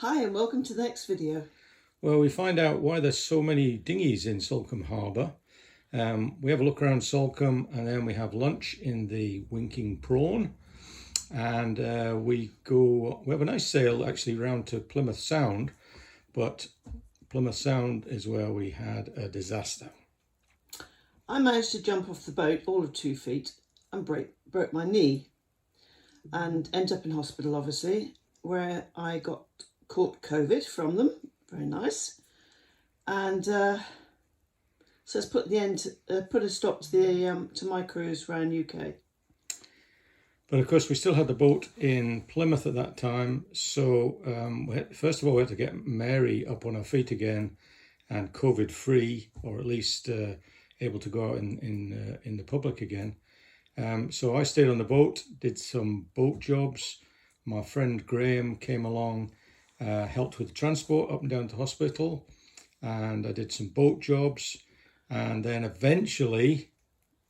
Hi and welcome to the next video. Well, we find out why there's so many dinghies in Salcombe Harbour. We have a look around Salcombe and then we have lunch in the Winking Prawn. And we have a nice sail actually round to Plymouth Sound, but Plymouth Sound is where we had a disaster. I managed to jump off the boat all of 2 feet and broke my knee and ended up in hospital, obviously, where I caught COVID from them. Very nice. And so it's put a stop to my cruise around UK. But of course we still had the boat in Plymouth at that time, so first of all we had to get Mary up on her feet again and COVID free, or at least able to go out in the public again. So I stayed on the boat, did some boat jobs. My friend Graham came along, helped with transport up and down to hospital, and I did some boat jobs, and then eventually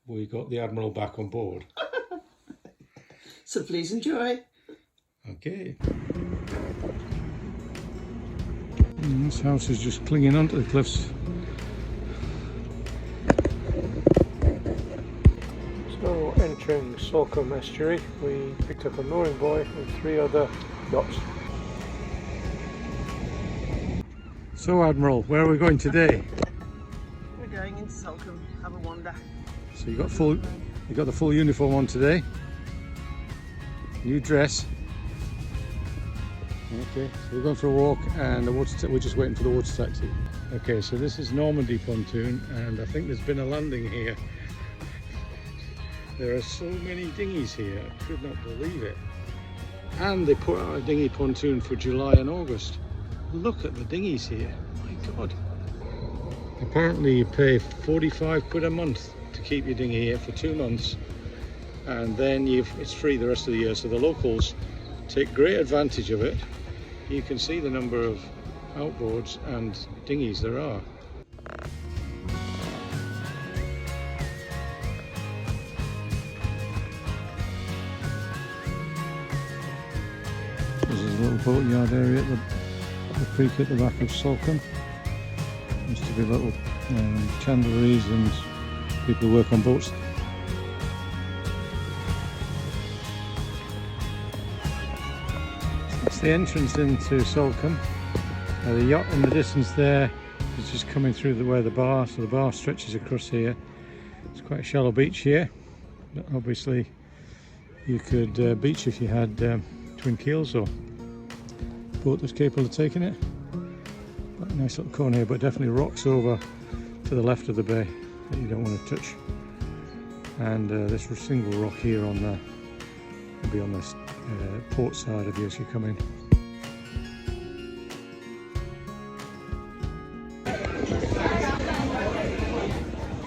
we got the Admiral back on board. So please enjoy. Okay. And this house is just clinging onto the cliffs. So entering Salcombe estuary, we picked up a mooring buoy with 3 other yachts. So Admiral, where are we going today? We're going into Salcombe, have a wander. So you got the full uniform on today. New dress. Okay, so we're going for a walk and we're just waiting for the water taxi. Okay, so this is Normandy pontoon and I think there's been a landing here. There are so many dinghies here, I could not believe it. And they put out a dinghy pontoon for July and August. Look at the dinghies here, my God. Apparently you pay 45 quid a month to keep your dinghy here for 2 months. And then it's free the rest of the year, so the locals take great advantage of it. You can see the number of outboards and dinghies there are. There's a little boatyard area at the creek at the back of Salcombe. Used to be little chandleries and people work on boats. It's the entrance into Salcombe. The yacht in the distance there is just coming through where the bar, so the bar stretches across here. It's quite a shallow beach here, but obviously you could beach if you had twin keels or a boat that's capable of taking it. Quite a nice little corner here, but definitely rocks over to the left of the bay that you don't want to touch. And this single rock here on there will be on this port side of you as you come in.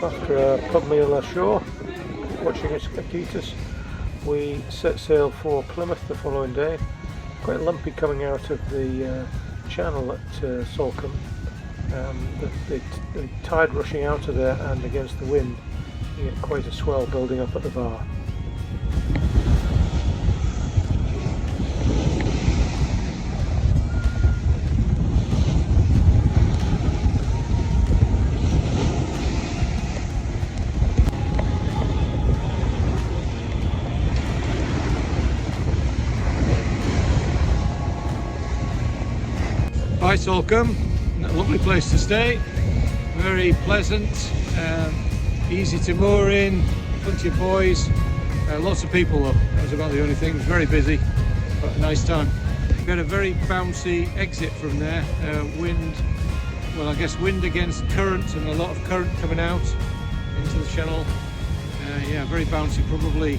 After a pub meal ashore, watching Akitas, we set sail for Plymouth the following day. Quite lumpy coming out of the channel at Salcombe. The tide rushing out of there and against the wind, you get quite a swell building up at the bar. Hi Salcombe, a lovely place to stay, very pleasant, easy to moor in, plenty of boys, lots of people though, that was about the only thing. It was very busy, but a nice time. We had a very bouncy exit from there, wind against current and a lot of current coming out into the channel. Yeah, very bouncy, probably,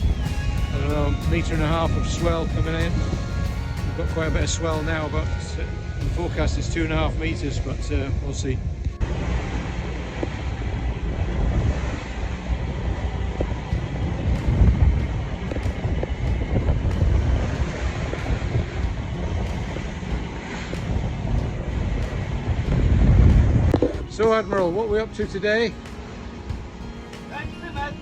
I don't know, 1.5 meters of swell coming in. We've got quite a bit of swell now, but the forecast is 2.5 meters, but we'll see. So Admiral, what are we up to today? Plymouth.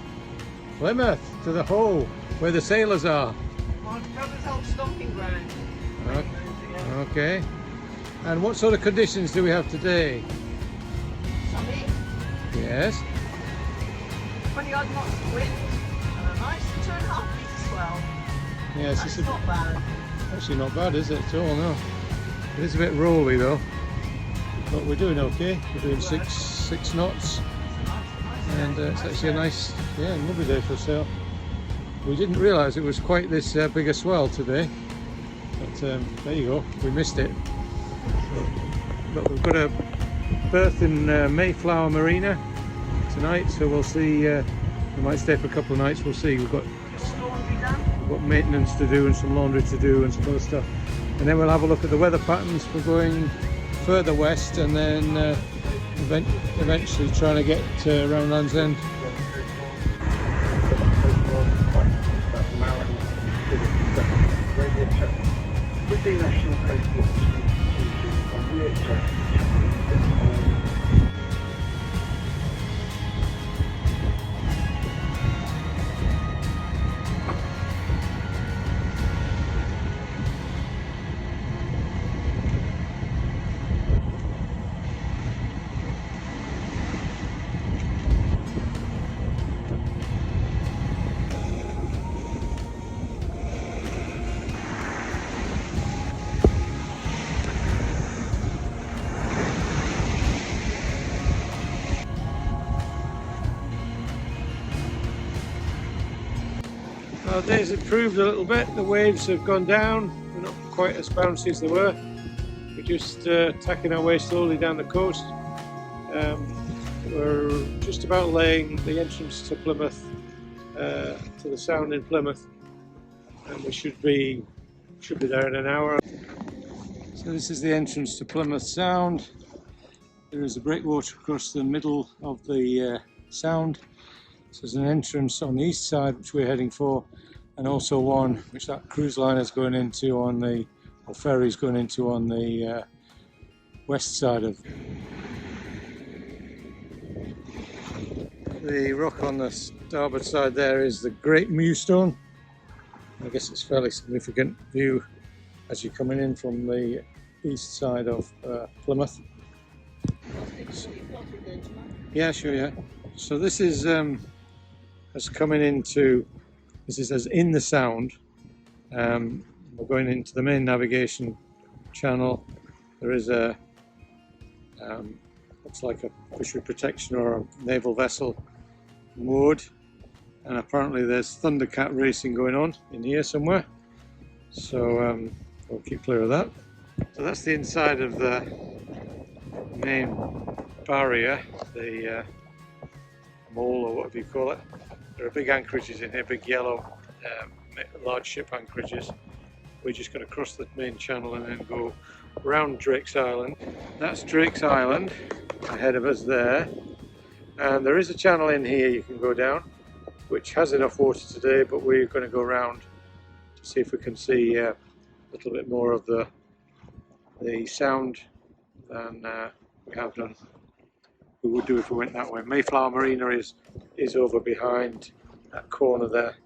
Plymouth, to the Hoe, where the sailors are. My brother's old stomping ground. Okay. And what sort of conditions do we have today? Sunny, Yes. 20 odd knots of wind, and a nice 2.5 metre swell. Yes, That's it's not bad. actually not bad, is it, at all? No. It is a bit rolly though, but we're doing okay. We're doing six knots, and it's actually a nice, yeah, lovely day for a sail. We didn't realise it was quite this big a swell today, but there you go, we missed it. But we've got a berth in Mayflower Marina tonight, so we'll see. We might stay for a couple of nights. We'll see. We've got maintenance to do and some laundry to do and some other stuff, and then we'll have a look at the weather patterns for going further west, and then eventually trying to get around Land's End. Our day's improved a little bit. The waves have gone down. They're not quite as bouncy as they were. We're just tacking our way slowly down the coast. We're just about laying the entrance to Plymouth, to the Sound in Plymouth, and we should be there in an hour. So this is the entrance to Plymouth Sound. There is a breakwater across the middle of the Sound. So there's an entrance on the east side which we're heading for, and also one which that cruise liner is going into on the, or ferry is going into on the west side of. The rock on the starboard side there is the Great Mewstone. I guess it's a fairly significant view as you're coming in from the east side of Plymouth. Yeah, sure, yeah. So this is as coming into, this is as in the Sound. We're going into the main navigation channel. There is a looks like a fishery protection or a naval vessel moored, and apparently there's thundercat racing going on in here somewhere, so we'll keep clear of that. So that's the inside of the main barrier, the mole or whatever you call it. There are big anchorages in here, big yellow large ship anchorages. We're just going to cross the main channel and then go round Drake's Island. That's Drake's Island ahead of us there, and there is a channel in here you can go down which has enough water today, but we're going to go round to see if we can see a little bit more of the Sound than we have done. We would do if we went that way. Mayflower Marina is over behind that corner there.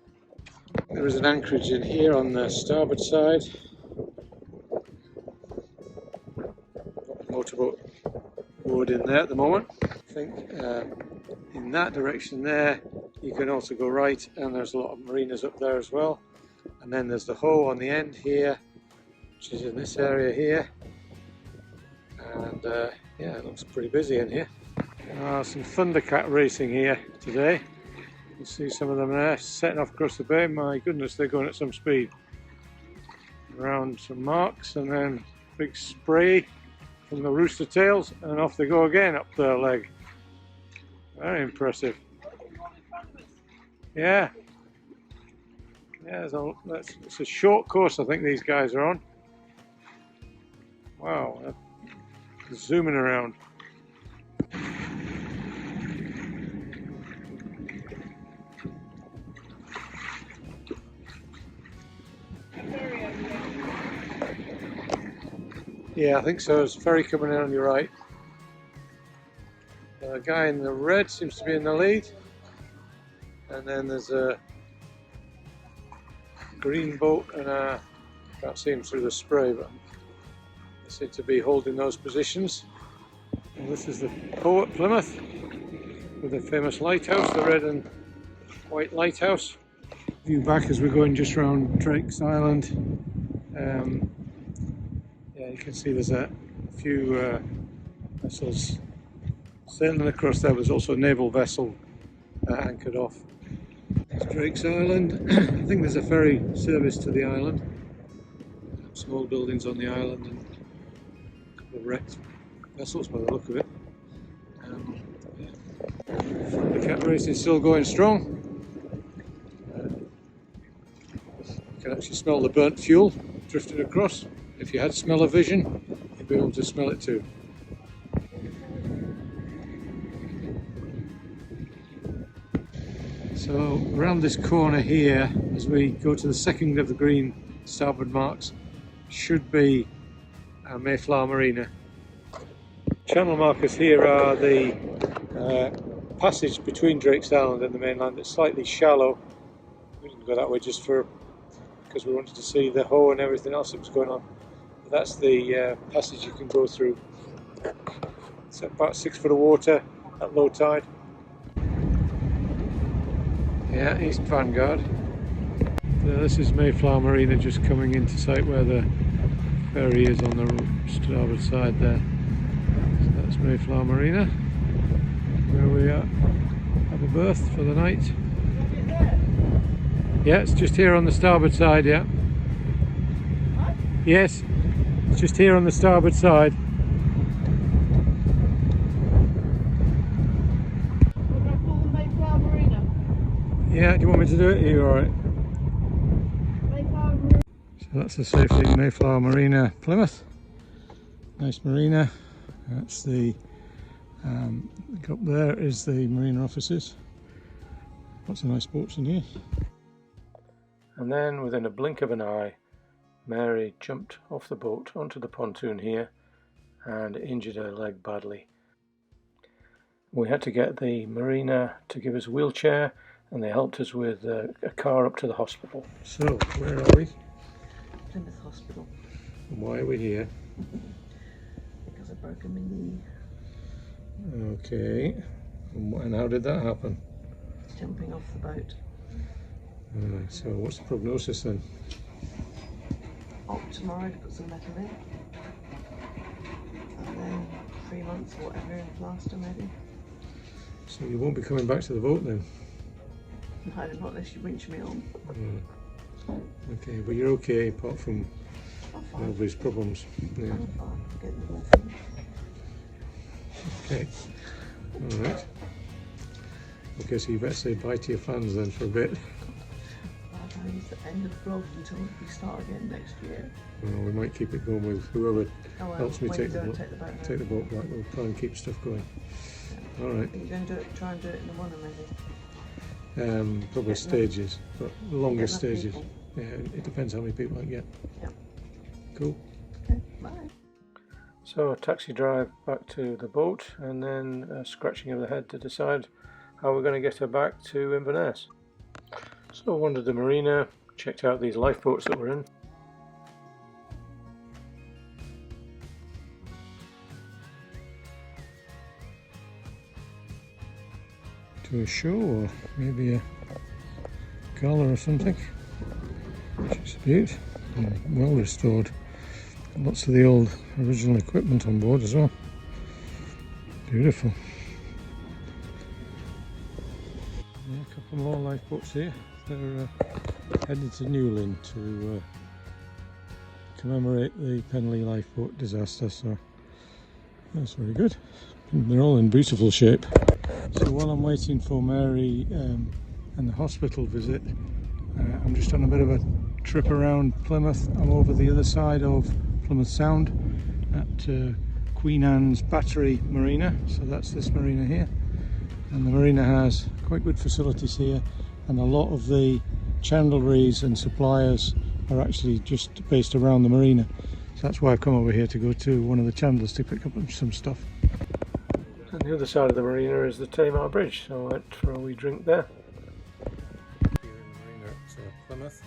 There is an anchorage in here on the starboard side. Motorboat moored in there at the moment. I think in that direction there you can also go right, and there's a lot of marinas up there as well. And then there's the Hoe on the end here, which is in this area here. And yeah, it looks pretty busy in here. Some thundercat racing here today. You can see some of them there setting off across the bay. My goodness, they're going at some speed. Around some marks, and then big spray from the rooster tails, and off they go again up their leg. Very impressive. Yeah. Yeah, it's a short course I think these guys are on. Wow, zooming around. Yeah, I think so. There's a ferry coming in on your right. The guy in the red seems to be in the lead. And then there's a green boat, and I can't see him through the spray, but seem to be holding those positions. And this is the port, Plymouth, with the famous lighthouse, the red and white lighthouse. View back as we're going just round Drake's Island. Yeah, you can see there's a few vessels sailing across there. There's also a naval vessel anchored off. It's Drake's Island. I think there's a ferry service to the island. Small buildings on the island and a couple of wrecked vessels by the look of it. Yeah. The cat race is still going strong. You can actually smell the burnt fuel drifting across. If you had smell-o-vision, you'd be able to smell it too. So around this corner here, as we go to the second of the green starboard marks, should be Mayflower Marina. Channel markers here are the passage between Drake's Island and the mainland. It's slightly shallow. We didn't go that way just because we wanted to see the Hoe and everything else that was going on. But that's the passage you can go through. It's about 6 foot of water at low tide. Yeah, East Vanguard. This is Mayflower Marina just coming into sight where the ferry is on the starboard side there. So that's Mayflower Marina, where we have a berth for the night. Yeah, it's just here on the starboard side, yeah. Yes, it's just here on the starboard side. Yeah, do you want me to do it? Are you alright? So that's the Safety Mayflower Marina, Plymouth. Nice marina. That's the up there is the marina offices. Lots of nice boats in here. And then within a blink of an eye, Mary jumped off the boat onto the pontoon here and injured her leg badly. We had to get the marina to give us a wheelchair, and they helped us with a car up to the hospital. So, where are we? Plymouth Hospital. And why are we here? Because I broke my knee. Okay. And how did that happen? Jumping off the boat. So what's the prognosis then? Up tomorrow to put some metal in. And then 3 months or whatever in plaster maybe. So you won't be coming back to the boat then? No, not unless you winch me on. Okay, but you're okay apart from obvious problems. Yeah. I'm fine. Getting the whole thing. Okay. Alright. Okay, so you better say bye to your fans then for a bit. It's the end of the vlog until we start again next year. Well, we might keep it going with whoever helps me take the boat. Take the boat back. We'll try and keep stuff going. Yeah. Alright. Are you going to try and do it in the one maybe? Probably stages, but longer stages. People. Yeah, it depends how many people I get. Yeah. Cool. Okay, bye. So a taxi drive back to the boat, and then a scratching of the head to decide how we're going to get her back to Inverness. So I wandered the marina, checked out these lifeboats that we're in. To a show, or maybe a gala or something. She's a beaut, and well restored. Lots of the old original equipment on board as well. Beautiful. Yeah, a couple more lifeboats here. They're headed to Newlyn to commemorate the Penley lifeboat disaster, so that's very good. They're all in beautiful shape. So while I'm waiting for Mary and the hospital visit, I'm just on a bit of a trip around Plymouth. I'm over the other side of Plymouth Sound at Queen Anne's Battery Marina, so that's this marina here. And the marina has quite good facilities here, and a lot of the chandleries and suppliers are actually just based around the marina. So that's why I've come over here to go to one of the chandlers to pick up some stuff. And the other side of the marina is the Tamar Bridge, so I went for a wee drink there. Here in the marina at Plymouth.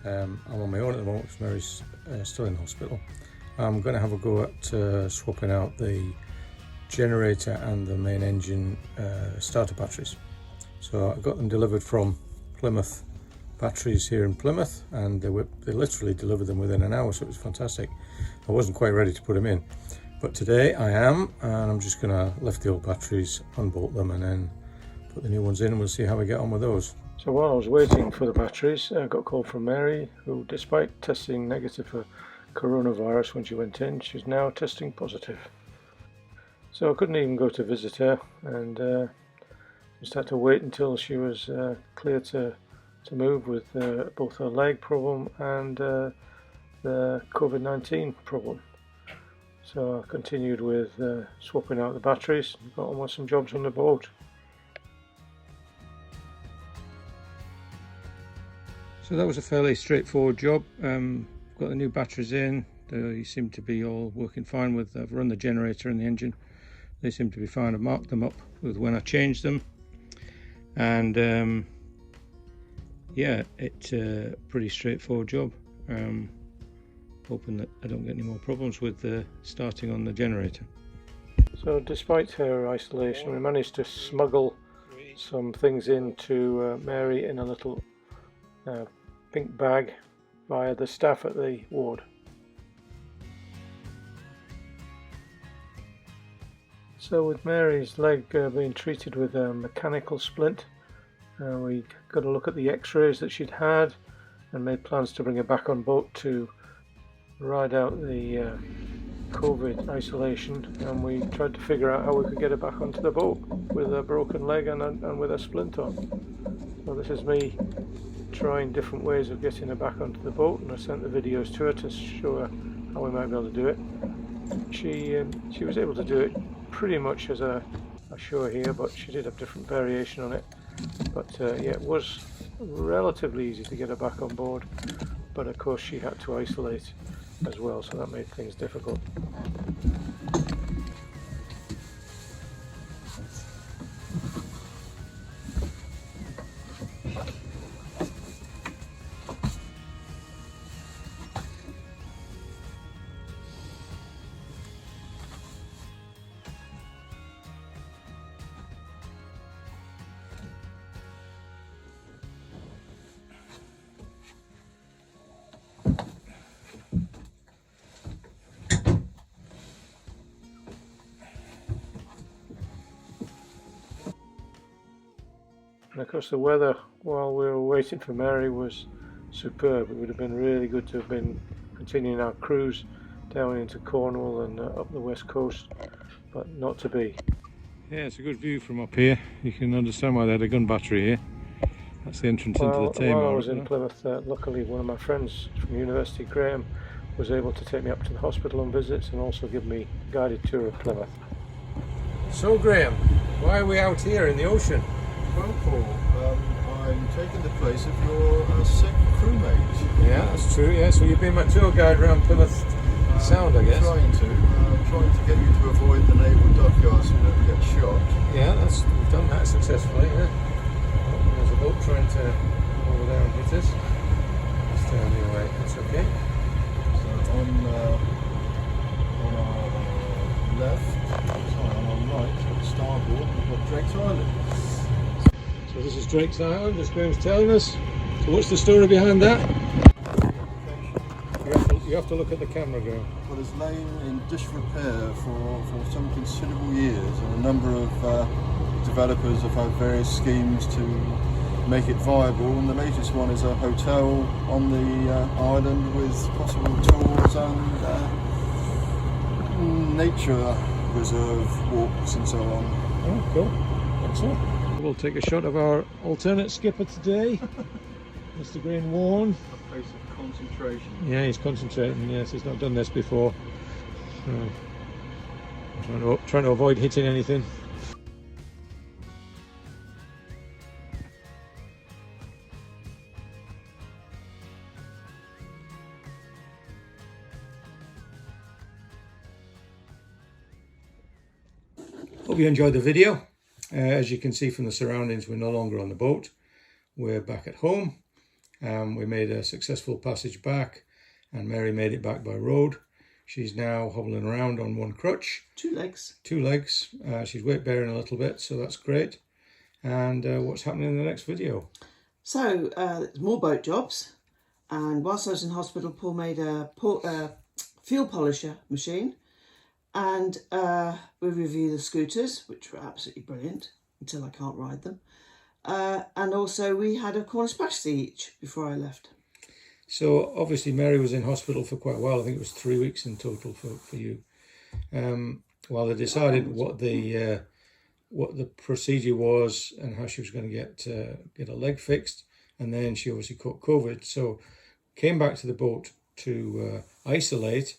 I'm on my own at the moment because Mary's still in hospital. I'm going to have a go at swapping out the generator and the main engine starter batteries. So I got them delivered from Plymouth Batteries here in Plymouth, and they literally delivered them within an hour, so it was fantastic. I wasn't quite ready to put them in, but today I am, and I'm just going to lift the old batteries, unbolt them, and then put the new ones in, and we'll see how we get on with those. So while I was waiting for the batteries, I got a call from Mary, who, despite testing negative for coronavirus when she went in, she's now testing positive. So I couldn't even go to visit her, and just had to wait until she was clear to move with both her leg problem and the COVID-19 problem. So I continued with swapping out the batteries, got on with some jobs on the boat. So that was a fairly straightforward job. Got the new batteries in. They seem to be all working fine. I've run the generator and the engine. They seem to be fine. I've marked them up with when I changed them, and yeah, it's a pretty straightforward job. Hoping that I don't get any more problems with starting on the generator. So despite her isolation, we managed to smuggle some things into Mary in a little pink bag via the staff at the ward. So with Mary's leg being treated with a mechanical splint, we got a look at the x-rays that she'd had and made plans to bring her back on boat to ride out the COVID isolation, and we tried to figure out how we could get her back onto the boat with a broken leg and with a splint on. So this is me trying different ways of getting her back onto the boat, and I sent the videos to her to show her how we might be able to do it. She was able to do it pretty much as I show here, but she did have different variation on it. But yeah, it was relatively easy to get her back on board, but of course she had to isolate as well, so that made things difficult. And of course the weather while we were waiting for Mary was superb. It would have been really good to have been continuing our cruise down into Cornwall and up the west coast, but not to be. Yeah, it's a good view from up here. You can understand why they had a gun battery here. That's the entrance into the Tamar. While I was in Plymouth, luckily one of my friends from university, Graham, was able to take me up to the hospital on visits and also give me a guided tour of Plymouth. So Graham, why are we out here in the ocean? Well, Paul, I'm taking the place of your sick crewmate. Yeah, that's true. Yeah, so you've been my tour guide around Plymouth Sound, I guess. Trying to get you to avoid the naval dockyard so you don't get shot. Yeah, we've done that successfully. Yeah. Oh, there's a boat trying to come over there and hit us. Just down your way. That's okay. So on our left, on our right, starboard, we've got Drake's Island. So this is Drake's Island, as Graham's telling us. So what's the story behind that? You have to look at the camera, Graham. Well, it's lain in disrepair for some considerable years, and a number of developers have had various schemes to make it viable, and the latest one is a hotel on the island with possible tours and nature reserve walks and so on. Oh, cool. Excellent. We'll take a shot of our alternate skipper today, Mr. Green Warren. A place of concentration. Yeah, he's concentrating. Yes, he's not done this before. Trying to avoid hitting anything. Hope you enjoyed the video. As you can see from the surroundings, we're no longer on the boat. We're back at home. We made a successful passage back, and Mary made it back by road. She's now hobbling around on one crutch. 2 legs. 2 legs. She's weight bearing a little bit, so that's great. And what's happening in the next video? So, there's more boat jobs. And whilst I was in hospital, Paul made a fuel polisher machine. And we review the scooters, which were absolutely brilliant, until I can't ride them. And also we had a Cornish pasty each before I left. So obviously Mary was in hospital for quite a while. I think it was 3 weeks in total for you. While they decided what the procedure was and how she was going to get a leg fixed, and then she obviously caught COVID. So came back to the boat to isolate.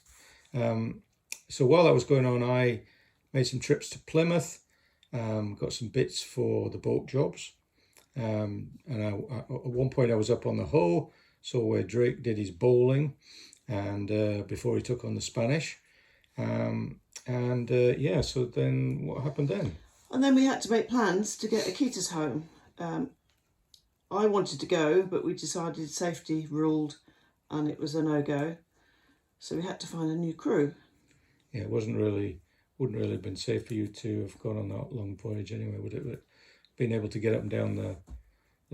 So while that was going on, I made some trips to Plymouth, got some bits for the boat jobs. And at one point I was up on the Hoe, so where Drake did his bowling, and before he took on the Spanish. Yeah, so then what happened then? And then we had to make plans to get Akita's home. I wanted to go, but we decided safety ruled and it was a no-go. So we had to find a new crew. Yeah, it wouldn't really have been safe for you to have gone on that long voyage anyway, would it? But being able to get up and down the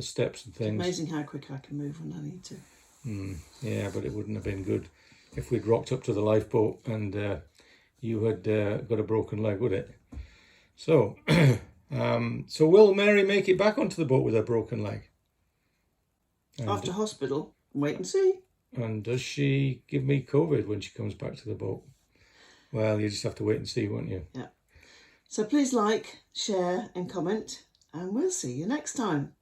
steps and things. Amazing how quick I can move when I need to. Yeah, but it wouldn't have been good if we'd rocked up to the lifeboat and you had got a broken leg, would it? So, so will Mary make it back onto the boat with her broken leg? And, after hospital, wait and see. And does she give me COVID when she comes back to the boat? Well, you just have to wait and see, won't you? Yeah. So please like, share and comment, and we'll see you next time.